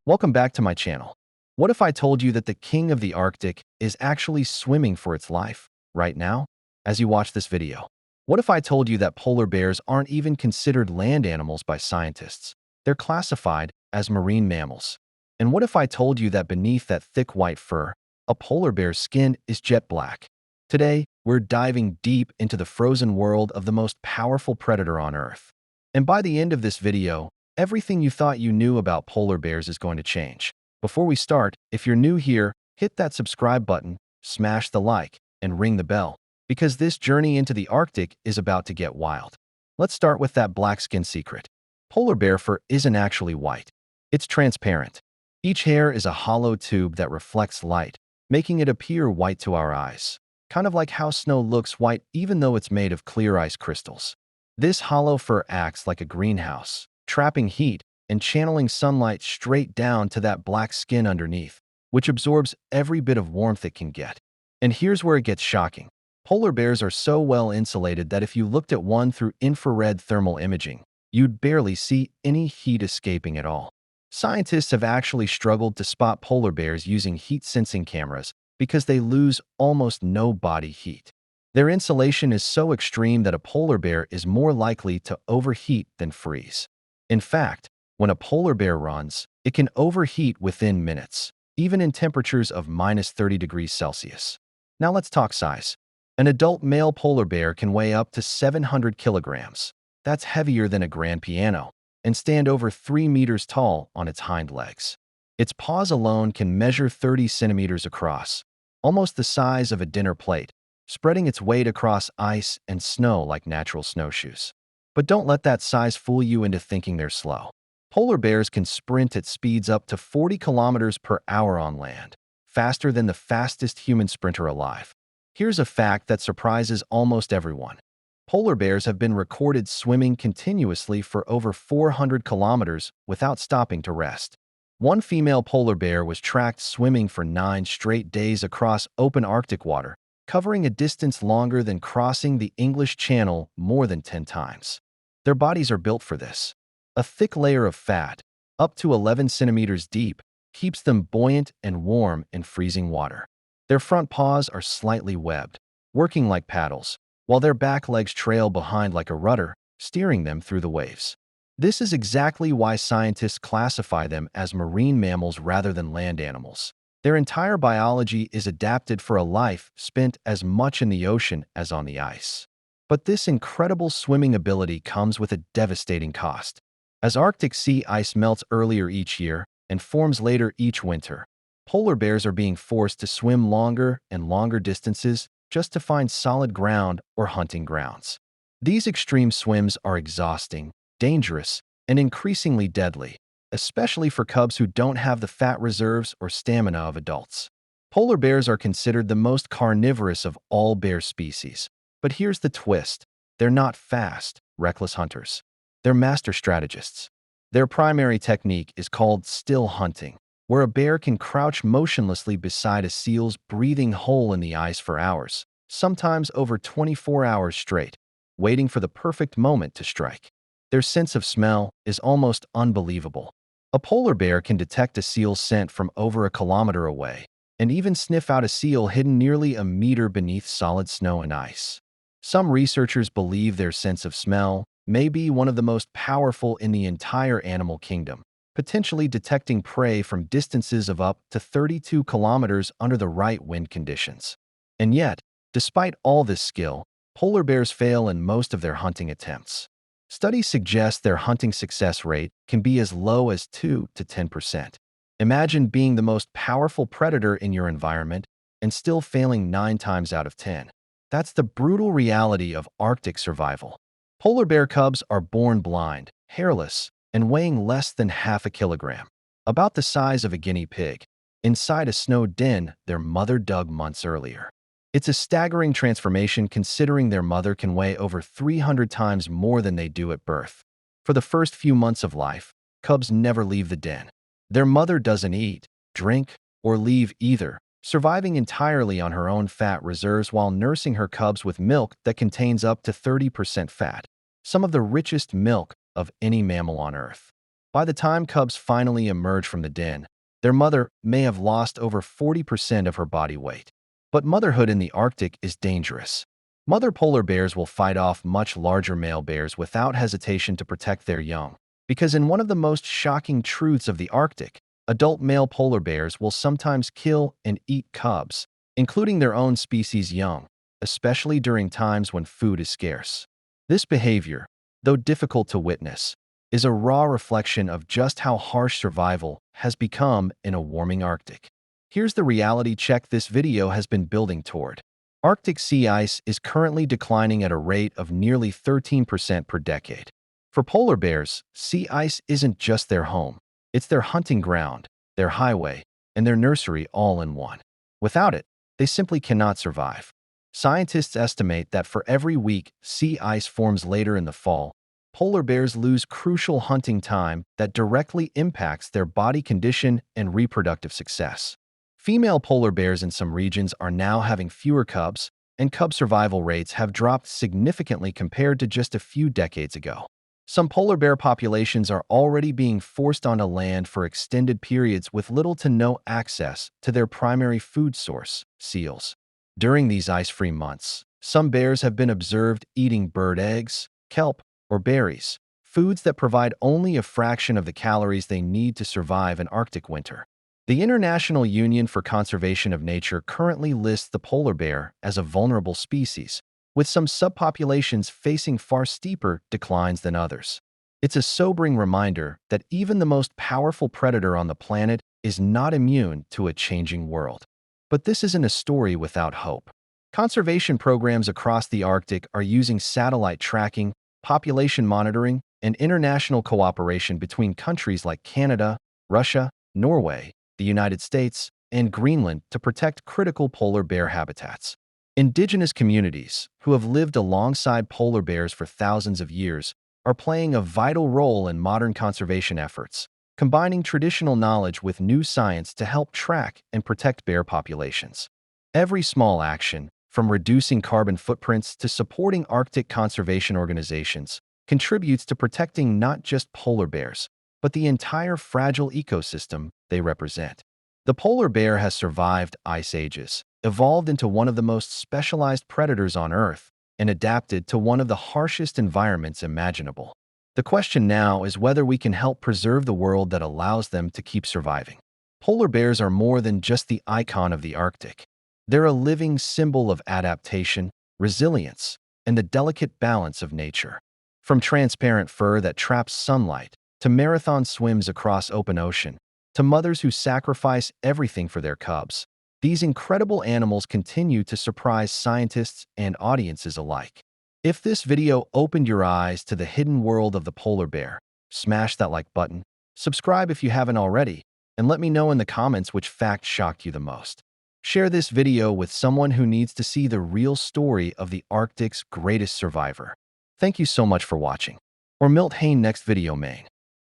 Welcome back to my channel. What if I told you that the king of the Arctic is actually swimming for its life right now as you watch this video? What if I told you that polar bears aren't even considered land animals by scientists? They're classified as marine mammals. And what if I told you that beneath that thick white fur, a polar bear's skin is jet black? Today, we're diving deep into the frozen world of the most powerful predator on Earth. And by the end of this video, everything you thought you knew about polar bears is going to change. Before we start, if you're new here, hit that subscribe button, smash the like, and ring the bell, because this journey into the Arctic is about to get wild. Let's start with that black skin secret. Polar bear fur isn't actually white. It's transparent. Each hair is a hollow tube that reflects light, making it appear white to our eyes. Kind of like how snow looks white even though it's made of clear ice crystals. This hollow fur acts like a greenhouse, trapping heat and channeling sunlight straight down to that black skin underneath, which absorbs every bit of warmth it can get. And here's where it gets shocking. Polar bears are so well insulated that if you looked at one through infrared thermal imaging, you'd barely see any heat escaping at all. Scientists have actually struggled to spot polar bears using heat-sensing cameras because they lose almost no body heat. Their insulation is so extreme that a polar bear is more likely to overheat than freeze. In fact, when a polar bear runs, it can overheat within minutes, even in temperatures of minus 30 degrees Celsius. Now let's talk size. An adult male polar bear can weigh up to 700 kilograms. That's heavier than a grand piano, and stand over 3 meters tall on its hind legs. Its paws alone can measure 30 centimeters across, almost the size of a dinner plate, spreading its weight across ice and snow like natural snowshoes. But don't let that size fool you into thinking they're slow. Polar bears can sprint at speeds up to 40 kilometers per hour on land, faster than the fastest human sprinter alive. Here's a fact that surprises almost everyone. Polar bears have been recorded swimming continuously for over 400 kilometers without stopping to rest. One female polar bear was tracked swimming for 9 straight days across open Arctic water, covering a distance longer than crossing the English Channel more than 10 times. Their bodies are built for this. A thick layer of fat, up to 11 centimeters deep, keeps them buoyant and warm in freezing water. Their front paws are slightly webbed, working like paddles, while their back legs trail behind like a rudder, steering them through the waves. This is exactly why scientists classify them as marine mammals rather than land animals. Their entire biology is adapted for a life spent as much in the ocean as on the ice. But this incredible swimming ability comes with a devastating cost. As Arctic sea ice melts earlier each year and forms later each winter, polar bears are being forced to swim longer and longer distances just to find solid ground or hunting grounds. These extreme swims are exhausting, dangerous, and increasingly deadly, especially for cubs who don't have the fat reserves or stamina of adults. Polar bears are considered the most carnivorous of all bear species. But here's the twist. They're not fast, reckless hunters. They're master strategists. Their primary technique is called still hunting, where a bear can crouch motionlessly beside a seal's breathing hole in the ice for hours, sometimes over 24 hours straight, waiting for the perfect moment to strike. Their sense of smell is almost unbelievable. A polar bear can detect a seal's scent from over a kilometer away, and even sniff out a seal hidden nearly a meter beneath solid snow and ice. Some researchers believe their sense of smell may be one of the most powerful in the entire animal kingdom, potentially detecting prey from distances of up to 32 kilometers under the right wind conditions. And yet, despite all this skill, polar bears fail in most of their hunting attempts. Studies suggest their hunting success rate can be as low as 2 to 10%. Imagine being the most powerful predator in your environment and still failing 9 times out of 10. That's the brutal reality of Arctic survival. Polar bear cubs are born blind, hairless, and weighing less than half a kilogram, about the size of a guinea pig, inside a snow den their mother dug months earlier. It's a staggering transformation considering their mother can weigh over 300 times more than they do at birth. For the first few months of life, cubs never leave the den. Their mother doesn't eat, drink, or leave either, surviving entirely on her own fat reserves while nursing her cubs with milk that contains up to 30% fat, some of the richest milk of any mammal on Earth. By the time cubs finally emerge from the den, their mother may have lost over 40% of her body weight. But motherhood in the Arctic is dangerous. Mother polar bears will fight off much larger male bears without hesitation to protect their young. Because in one of the most shocking truths of the Arctic, adult male polar bears will sometimes kill and eat cubs, including their own species' young, especially during times when food is scarce. This behavior, though difficult to witness, is a raw reflection of just how harsh survival has become in a warming Arctic. Here's the reality check this video has been building toward. Arctic sea ice is currently declining at a rate of nearly 13% per decade. For polar bears, sea ice isn't just their home. It's their hunting ground, their highway, and their nursery all in one. Without it, they simply cannot survive. Scientists estimate that for every week sea ice forms later in the fall, polar bears lose crucial hunting time that directly impacts their body condition and reproductive success. Female polar bears in some regions are now having fewer cubs, and cub survival rates have dropped significantly compared to just a few decades ago. Some polar bear populations are already being forced onto land for extended periods with little to no access to their primary food source, seals. During these ice-free months, some bears have been observed eating bird eggs, kelp, or berries, foods that provide only a fraction of the calories they need to survive an Arctic winter. The International Union for Conservation of Nature currently lists the polar bear as a vulnerable species, with some subpopulations facing far steeper declines than others. It's a sobering reminder that even the most powerful predator on the planet is not immune to a changing world. But this isn't a story without hope. Conservation programs across the Arctic are using satellite tracking, population monitoring, and international cooperation between countries like Canada, Russia, Norway, the United States, and Greenland to protect critical polar bear habitats. Indigenous communities, who have lived alongside polar bears for thousands of years, are playing a vital role in modern conservation efforts, combining traditional knowledge with new science to help track and protect bear populations. Every small action, from reducing carbon footprints to supporting Arctic conservation organizations, contributes to protecting not just polar bears, but the entire fragile ecosystem they represent. The polar bear has survived ice ages, evolved into one of the most specialized predators on Earth, and adapted to one of the harshest environments imaginable. The question now is whether we can help preserve the world that allows them to keep surviving. Polar bears are more than just the icon of the Arctic. They're a living symbol of adaptation, resilience, and the delicate balance of nature. From transparent fur that traps sunlight, to marathon swims across open ocean, to mothers who sacrifice everything for their cubs, these incredible animals continue to surprise scientists and audiences alike. If this video opened your eyes to the hidden world of the polar bear, smash that like button, subscribe if you haven't already, and let me know in the comments which fact shocked you the most. Share this video with someone who needs to see the real story of the Arctic's greatest survivor. Thank you so much for watching. Or Milt Hain next video main.